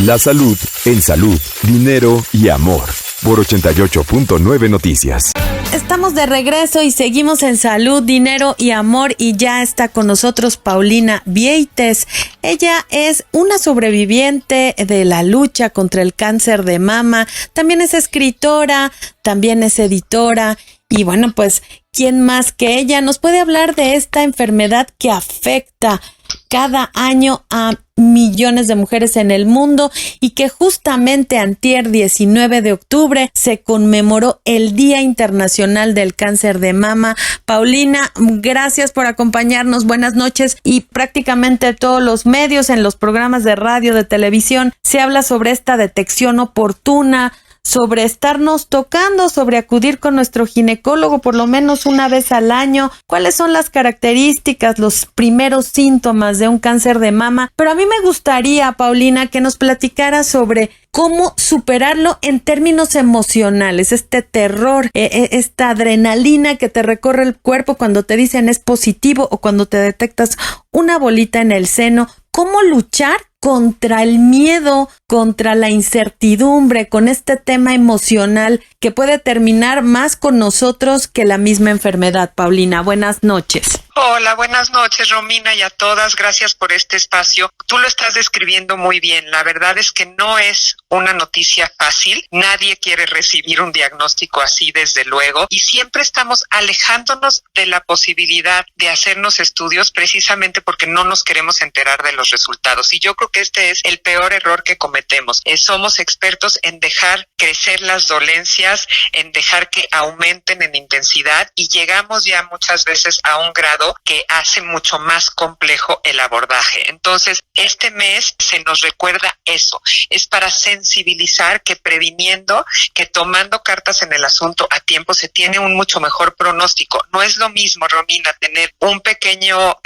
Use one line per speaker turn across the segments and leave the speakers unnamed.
La salud en salud, dinero y amor. Por 88.9 Noticias.
Estamos de regreso y seguimos en salud, dinero y amor, y ya está con nosotros Paulina Vieites. Ella es una sobreviviente de la lucha contra el cáncer de mama, también es escritora, también es editora, y bueno, pues, ¿quién más que ella nos puede hablar de esta enfermedad que afecta cada año a millones de mujeres en el mundo y que justamente antier 19 de octubre se conmemoró el Día Internacional del Cáncer de Mama? Paulina, gracias por acompañarnos, buenas noches. Y prácticamente todos los medios, en los programas de radio, de televisión, se habla sobre esta detección oportuna, sobre estarnos tocando, sobre acudir con nuestro ginecólogo por lo menos una vez al año. ¿Cuáles son las características, los primeros síntomas de un cáncer de mama? Pero a mí me gustaría, Paulina, que nos platicara sobre cómo superarlo en términos emocionales, este terror, esta adrenalina que te recorre el cuerpo cuando te dicen es positivo o cuando te detectas una bolita en el seno. ¿Cómo luchar contra el miedo, contra la incertidumbre, con este tema emocional que puede terminar más con nosotros que la misma enfermedad? Paulina, buenas noches.
Hola, buenas noches, Romina, y a todas. Gracias por este espacio. Tú lo estás describiendo muy bien. La verdad es que no es una noticia fácil. Nadie quiere recibir un diagnóstico así, desde luego, y siempre estamos alejándonos de la posibilidad de hacernos estudios precisamente porque no nos queremos enterar de los resultados. Y yo creo que este es el peor error que cometemos. Somos expertos en dejar crecer las dolencias, en dejar que aumenten en intensidad, y llegamos ya muchas veces a un grado que hace mucho más complejo el abordaje. Entonces, este mes se nos recuerda eso. Es para sensibilizar que previniendo, que tomando cartas en el asunto a tiempo se tiene un mucho mejor pronóstico. No es lo mismo, Romina, tener un pequeño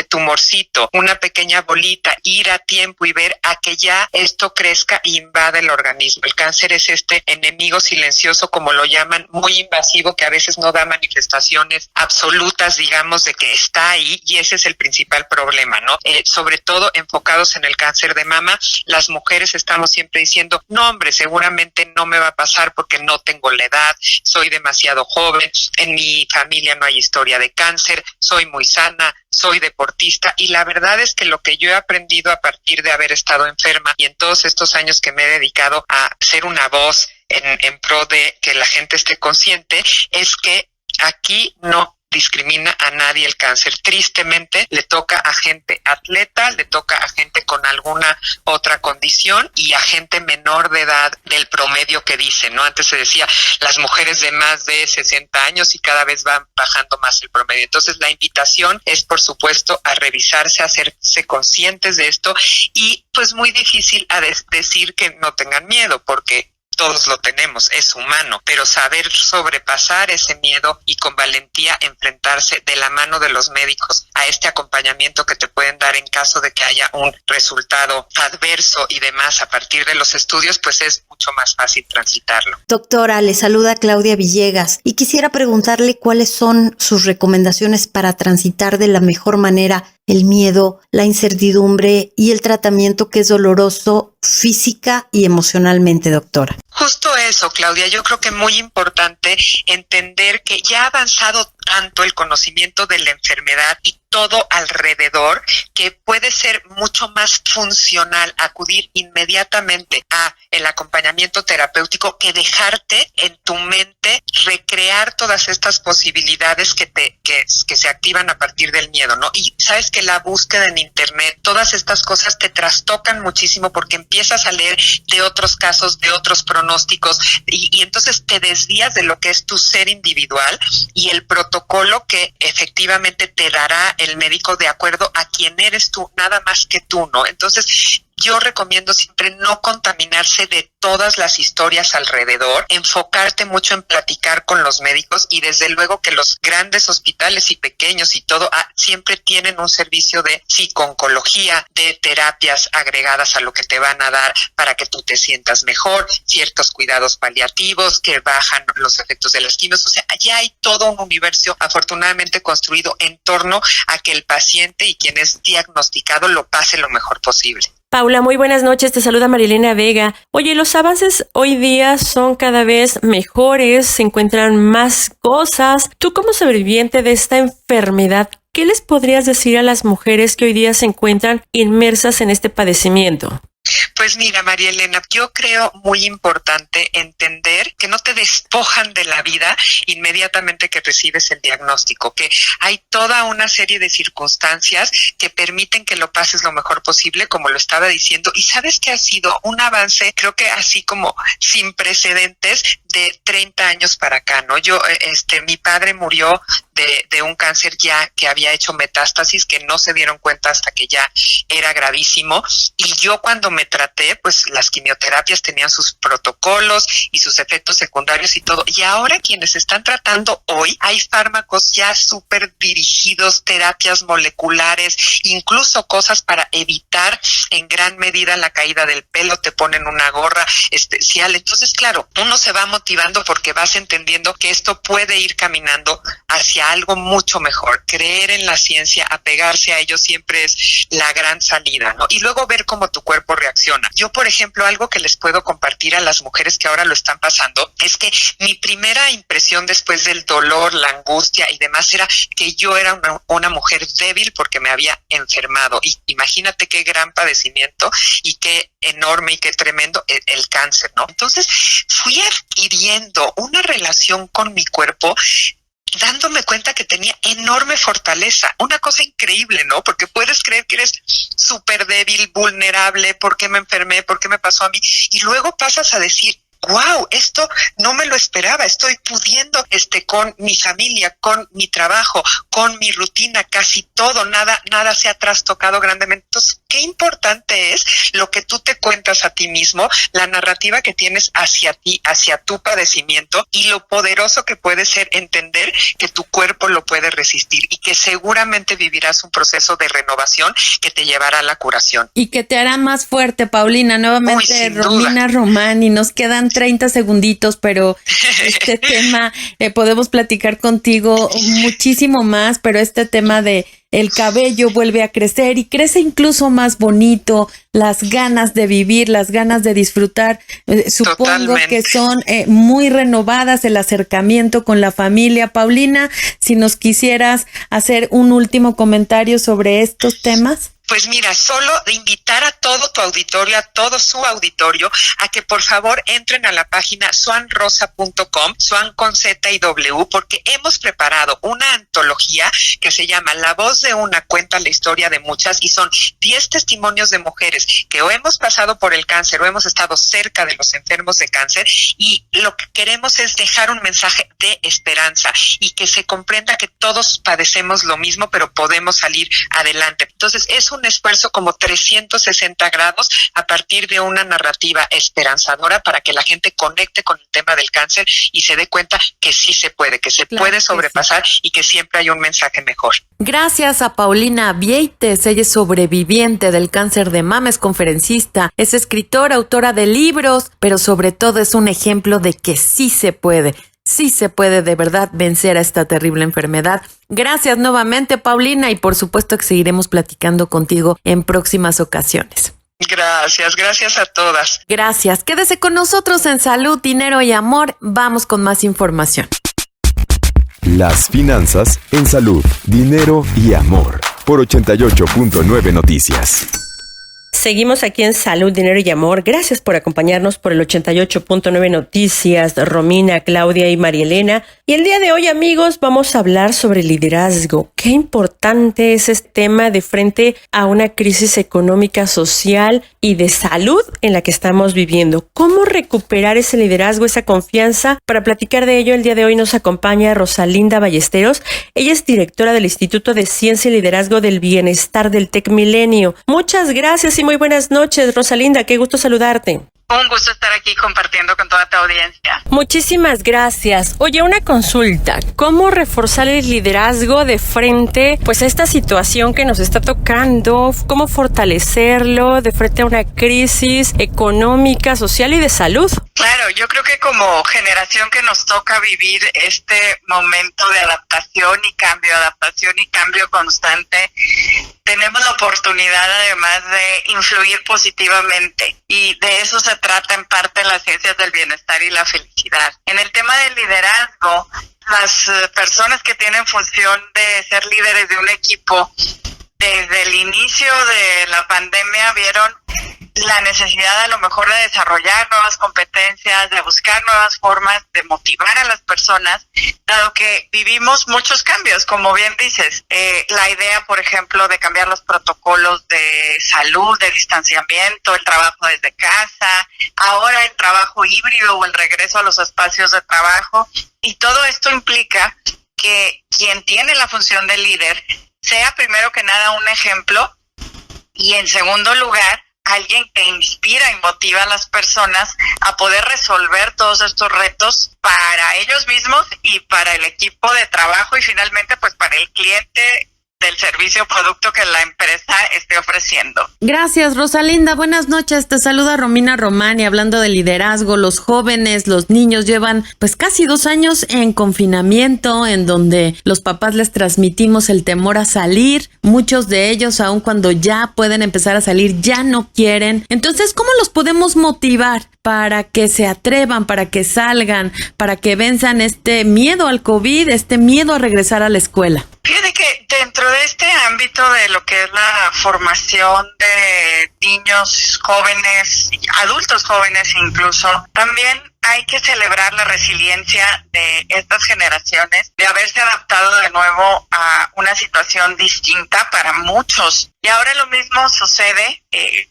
tumorcito, una pequeña bolita, ir a tiempo y ver a que ya esto crezca e invade el organismo. El cáncer es este enemigo silencioso, como lo llaman, muy invasivo, que a veces no da manifestaciones absolutas, digamos, de que está ahí, y ese es el principal problema, ¿no? Sobre todo enfocados en el cáncer de mama, las mujeres estamos siempre diciendo, no, hombre, seguramente no me va a pasar porque no tengo la edad, soy demasiado joven, en mi familia no hay historia de cáncer, soy muy sana, soy deportista, y la verdad es que lo que yo he aprendido a partir de haber estado enferma y en todos estos años que me he dedicado a ser una voz en pro de que la gente esté consciente, es que aquí no discrimina a nadie el cáncer. Tristemente le toca a gente atleta, le toca a gente con alguna otra condición y a gente menor de edad del promedio que dicen, ¿no? Antes se decía las mujeres de más de 60 años y cada vez van bajando más el promedio. Entonces la invitación es, por supuesto, a revisarse, a hacerse conscientes de esto, y pues muy difícil a decir que no tengan miedo, porque todos lo tenemos, es humano, pero saber sobrepasar ese miedo y con valentía enfrentarse de la mano de los médicos a este acompañamiento que te pueden dar en caso de que haya un resultado adverso y demás a partir de los estudios, pues es mucho más fácil transitarlo.
Doctora, le saluda Claudia Villegas y quisiera preguntarle cuáles son sus recomendaciones para transitar de la mejor manera el miedo, la incertidumbre y el tratamiento que es doloroso física y emocionalmente, doctora.
Justo eso, Claudia. Yo creo que es muy importante entender que ya ha avanzado tanto el conocimiento de la enfermedad y todo alrededor, que puede ser mucho más funcional acudir inmediatamente a el acompañamiento terapéutico que dejarte en tu mente recrear todas estas posibilidades que se activan a partir del miedo, ¿no? Y sabes que la búsqueda en internet, todas estas cosas te trastocan muchísimo porque empiezas a leer de otros casos, de otros pronósticos, y entonces te desvías de lo que es tu ser individual y el protocolo que efectivamente te dará el médico de acuerdo a quién eres tú, nada más que tú, ¿no? Entonces, yo recomiendo siempre no contaminarse de todas las historias alrededor, enfocarte mucho en platicar con los médicos, y desde luego que los grandes hospitales y pequeños y todo siempre tienen un servicio de psico-oncología, de terapias agregadas a lo que te van a dar para que tú te sientas mejor, ciertos cuidados paliativos que bajan los efectos de las quimios. O sea, ya hay todo un universo afortunadamente construido en torno a que el paciente y quien es diagnosticado lo pase lo mejor posible.
Paula, muy buenas noches, te saluda Marilena Vega. Oye, los avances hoy día son cada vez mejores, se encuentran más cosas. Tú como sobreviviente de esta enfermedad, ¿qué les podrías decir a las mujeres que hoy día se encuentran inmersas en este padecimiento?
Pues mira, María Elena, yo creo muy importante entender que no te despojan de la vida inmediatamente que recibes el diagnóstico, que hay toda una serie de circunstancias que permiten que lo pases lo mejor posible, como lo estaba diciendo, y sabes que ha sido un avance, creo que así como sin precedentes de 30 años para acá, ¿no? Mi padre murió de un cáncer ya que había hecho metástasis, que no se dieron cuenta hasta que ya era gravísimo, y yo cuando me traté, pues las quimioterapias tenían sus protocolos y sus efectos secundarios y todo, y ahora quienes están tratando hoy, hay fármacos ya súper dirigidos, terapias moleculares, incluso cosas para evitar en gran medida la caída del pelo, te ponen una gorra especial, entonces claro, uno se va motivando porque vas entendiendo que esto puede ir caminando hacia algo mucho mejor. Creer en la ciencia, apegarse a ello siempre es la gran salida, ¿no? Y luego ver cómo tu cuerpo reacciona. Yo, por ejemplo, algo que les puedo compartir a las mujeres que ahora lo están pasando es que mi primera impresión después del dolor, la angustia y demás era que yo era una mujer débil porque me había enfermado. Y imagínate qué gran padecimiento y qué enorme y qué tremendo el cáncer, ¿no? Entonces fui adquiriendo una relación con mi cuerpo dándome cuenta que tenía enorme fortaleza, una cosa increíble, ¿no? Porque puedes creer que eres súper débil, vulnerable, ¿por qué me enfermé? ¿Por qué me pasó a mí? Y luego pasas a decir, wow, esto no me lo esperaba, estoy pudiendo con mi familia, con mi trabajo, con mi rutina, casi todo, nada se ha trastocado grandemente. Entonces, qué importante es lo que tú te cuentas a ti mismo, la narrativa que tienes hacia ti, hacia tu padecimiento y lo poderoso que puede ser entender que tu cuerpo lo puede resistir y que seguramente vivirás un proceso de renovación que te llevará a la curación.
Y que te hará más fuerte, Paulina. Nuevamente, Romina Román, y nos quedan 30 segunditos, pero este tema podemos platicar contigo muchísimo más, pero este tema de el cabello vuelve a crecer y crece incluso más bonito, las ganas de vivir, las ganas de disfrutar, supongo
Totalmente.
que son muy renovadas, el acercamiento con la familia. Paulina, si nos quisieras hacer un último comentario sobre estos temas.
Pues mira, solo de invitar a todo tu auditorio, a todo su auditorio, a que por favor entren a la página swanrosa.com, Swan con Z y W, porque hemos preparado una antología que se llama La voz de una cuenta la historia de muchas, y son 10 testimonios de mujeres que o hemos pasado por el cáncer o hemos estado cerca de los enfermos de cáncer, y lo que queremos es dejar un mensaje de esperanza y que se comprenda que todos padecemos lo mismo, pero podemos salir adelante. Entonces es un esfuerzo como 360 grados a partir de una narrativa esperanzadora para que la gente conecte con el tema del cáncer y se dé cuenta que sí se puede, que se puede sobrepasar y que siempre hay un mensaje mejor.
Gracias a Paulina Vieites, ella es sobreviviente del cáncer de mama, es conferencista, es escritora, autora de libros, pero sobre todo es un ejemplo de que sí se puede. Sí se puede de verdad vencer a esta terrible enfermedad. Gracias nuevamente, Paulina, y por supuesto que seguiremos platicando contigo en próximas ocasiones.
Gracias a todas.
Gracias. Quédese con nosotros en Salud, Dinero y Amor. Vamos con más información.
Las finanzas en salud, dinero y amor. Por 88.9 Noticias.
Seguimos aquí en Salud, Dinero y Amor. Gracias por acompañarnos por el 88.9 Noticias, Romina, Claudia y María Elena. Y el día de hoy, amigos, vamos a hablar sobre liderazgo. Qué importante es este tema de frente a una crisis económica, social y de salud en la que estamos viviendo. ¿Cómo recuperar ese liderazgo, esa confianza? Para platicar de ello, el día de hoy nos acompaña Rosalinda Ballesteros. Ella es directora del Instituto de Ciencia y Liderazgo del Bienestar del TEC Milenio. Muchas gracias y muy buenas noches, Rosalinda. Qué gusto saludarte.
Un gusto estar aquí compartiendo con toda tu audiencia.
Muchísimas gracias. Oye, una consulta. ¿Cómo reforzar el liderazgo de frente pues a esta situación que nos está tocando? ¿Cómo fortalecerlo de frente a una crisis económica, social y de salud?
Claro, yo creo que como generación que nos toca vivir este momento de adaptación y cambio constante, tenemos la oportunidad además de influir positivamente, y de eso se trata en parte las ciencias del bienestar y la felicidad. En el tema del liderazgo, las personas que tienen función de ser líderes de un equipo, desde el inicio de la pandemia vieron la necesidad a lo mejor de desarrollar nuevas competencias, de buscar nuevas formas de motivar a las personas, dado que vivimos muchos cambios, como bien dices. La idea, por ejemplo, de cambiar los protocolos de salud, de distanciamiento, el trabajo desde casa, ahora el trabajo híbrido o el regreso a los espacios de trabajo, y todo esto implica que quien tiene la función de líder sea primero que nada un ejemplo, y en segundo lugar alguien que inspira y motiva a las personas a poder resolver todos estos retos para ellos mismos y para el equipo de trabajo, y finalmente pues para el cliente del servicio o producto que la empresa esté ofreciendo.
Gracias, Rosalinda. Buenas noches. Te saluda Romina Román, y hablando de liderazgo, los jóvenes, los niños llevan pues casi 2 años en confinamiento, en donde los papás les transmitimos el temor a salir. Muchos de ellos, aun cuando ya pueden empezar a salir, ya no quieren. Entonces, ¿cómo los podemos motivar para que se atrevan, para que salgan, para que venzan este miedo al COVID, este miedo a regresar a la escuela?
Fíjate que dentro de este ámbito de lo que es la formación de niños jóvenes, adultos jóvenes incluso, también hay que celebrar la resiliencia de estas generaciones, de haberse adaptado de nuevo a una situación distinta para muchos. Y ahora lo mismo sucede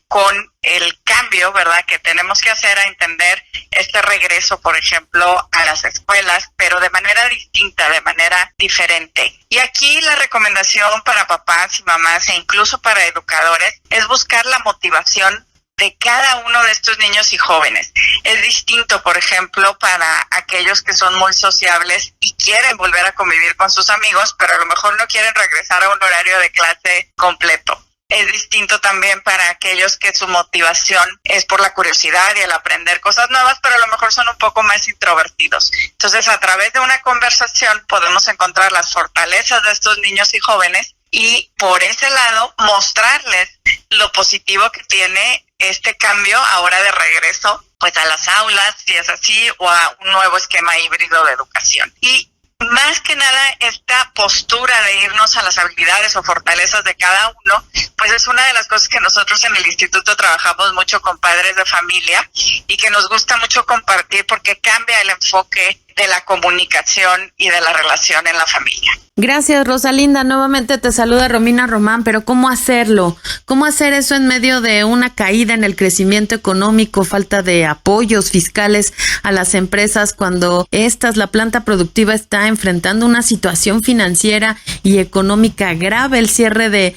con el cambio, ¿verdad?, que tenemos que hacer a entender este regreso, por ejemplo, a las escuelas, pero de manera distinta, de manera diferente. Y aquí la recomendación para papás y mamás e incluso para educadores es buscar la motivación de cada uno de estos niños y jóvenes. Es distinto, por ejemplo, para aquellos que son muy sociables y quieren volver a convivir con sus amigos, pero a lo mejor no quieren regresar a un horario de clase completo. Es distinto también para aquellos que su motivación es por la curiosidad y el aprender cosas nuevas, pero a lo mejor son un poco más introvertidos. Entonces, a través de una conversación podemos encontrar las fortalezas de estos niños y jóvenes, y por ese lado mostrarles lo positivo que tiene este cambio ahora de regreso pues a las aulas, si es así, o a un nuevo esquema híbrido de educación. Y más que nada, esta postura de irnos a las habilidades o fortalezas de cada uno, pues es una de las cosas que nosotros en el instituto trabajamos mucho con padres de familia y que nos gusta mucho compartir, porque cambia el enfoque de la comunicación y de la relación en la familia.
Gracias, Rosalinda. Nuevamente te saluda Romina Román, pero ¿cómo hacerlo? ¿Cómo hacer eso en medio de una caída en el crecimiento económico, falta de apoyos fiscales a las empresas, cuando la planta productiva está enfrentando una situación financiera y económica grave, el cierre de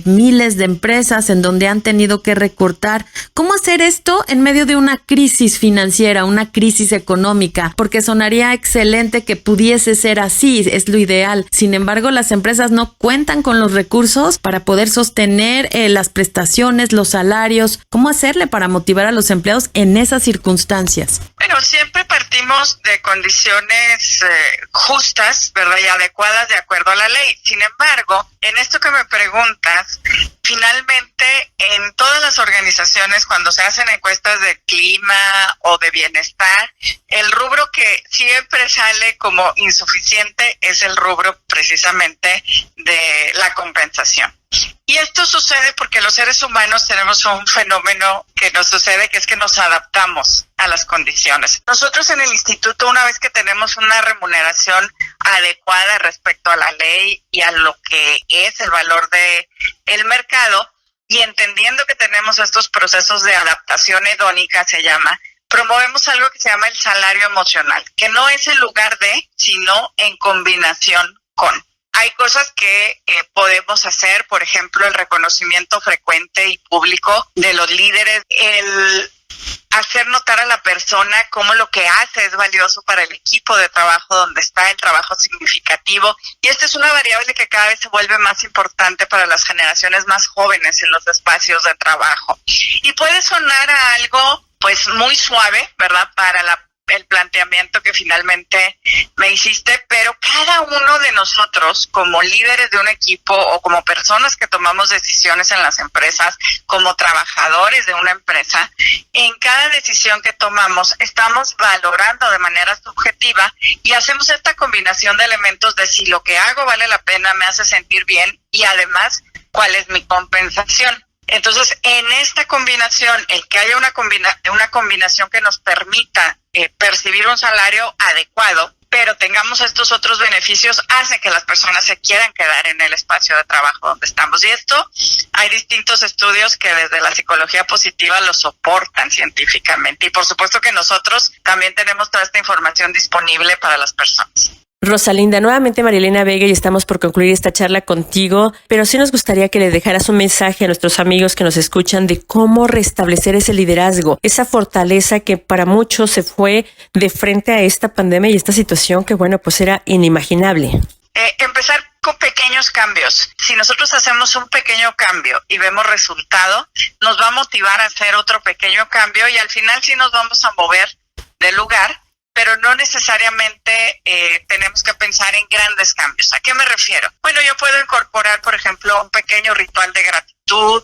miles de empresas en donde han tenido que recortar? ¿Cómo hacer esto en medio de una crisis financiera, una crisis económica? Porque sonaría excelente que pudiese ser así, es lo ideal. Sin embargo, las empresas no cuentan con los recursos para poder sostener las prestaciones, los salarios. ¿Cómo hacerle para motivar a los empleados en esas circunstancias?
Bueno, siempre partimos de condiciones justas, ¿verdad?, y adecuadas de acuerdo a la ley. Sin embargo, en esto que me preguntas, finalmente en todas las organizaciones, cuando se hacen encuestas de clima o de bienestar, el rubro que siempre sale como insuficiente es el rubro precisamente de la compensación. Y esto sucede porque los seres humanos tenemos un fenómeno que nos sucede, que es que nos adaptamos a las condiciones. Nosotros en el instituto, una vez que tenemos una remuneración adecuada respecto a la ley y a lo que es el valor de el mercado, y entendiendo que tenemos estos procesos de adaptación hedónica, se llama, promovemos algo que se llama el salario emocional, que no es en lugar de, sino en combinación con. Hay cosas que podemos hacer, por ejemplo, el reconocimiento frecuente y público de los líderes, el hacer notar a la persona cómo lo que hace es valioso para el equipo de trabajo donde está, el trabajo significativo. Y esta es una variable que cada vez se vuelve más importante para las generaciones más jóvenes en los espacios de trabajo. Y puede sonar a algo pues muy suave, ¿verdad?, para la el planteamiento que finalmente me hiciste, pero cada uno de nosotros, como líderes de un equipo o como personas que tomamos decisiones en las empresas, como trabajadores de una empresa, en cada decisión que tomamos estamos valorando de manera subjetiva y hacemos esta combinación de elementos de si lo que hago vale la pena, me hace sentir bien y además cuál es mi compensación. Entonces, en esta combinación, el que haya una combinación que nos permita percibir un salario adecuado, pero tengamos estos otros beneficios, hace que las personas se quieran quedar en el espacio de trabajo donde estamos. Y esto, hay distintos estudios que desde la psicología positiva lo soportan científicamente. Y por supuesto que nosotros también tenemos toda esta información disponible para las personas.
Rosalinda, nuevamente Marielena Vega, y estamos por concluir esta charla contigo, pero sí nos gustaría que le dejaras un mensaje a nuestros amigos que nos escuchan de cómo restablecer ese liderazgo, esa fortaleza que para muchos se fue de frente a esta pandemia y esta situación que, bueno, pues era inimaginable.
Empezar con pequeños cambios. Si nosotros hacemos un pequeño cambio y vemos resultado, nos va a motivar a hacer otro pequeño cambio y al final sí nos vamos a mover del lugar, pero no necesariamente tenemos que pensar en grandes cambios. ¿A qué me refiero? Bueno, yo puedo incorporar, por ejemplo, un pequeño ritual de gratitud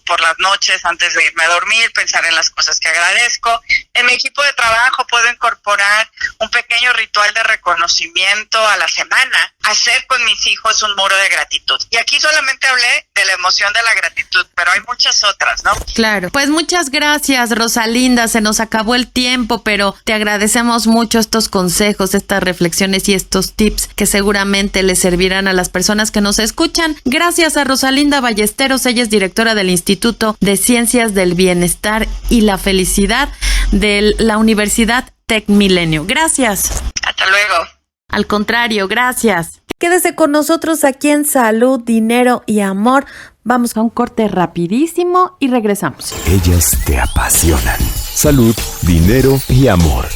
por las noches antes de irme a dormir, pensar en las cosas que agradezco. En mi equipo de trabajo puedo incorporar un pequeño ritual de reconocimiento a la semana, hacer con mis hijos un muro de gratitud. Y aquí solamente hablé de la emoción de la gratitud, pero hay muchas otras, ¿no?
Claro. Pues muchas gracias, Rosalinda. Se nos acabó el tiempo, pero te agradecemos mucho estos consejos, estas reflexiones y estos tips que seguramente les servirán a las personas que nos escuchan. Gracias a Rosalinda Ballesteros, ella es directora del Instituto de Ciencias del Bienestar y la Felicidad de la Universidad TecMilenio. Gracias.
Hasta luego.
Al contrario, gracias. Quédese con nosotros aquí en Salud, Dinero y Amor. Vamos a un corte rapidísimo y regresamos.
Ellas te apasionan. Salud, dinero y amor.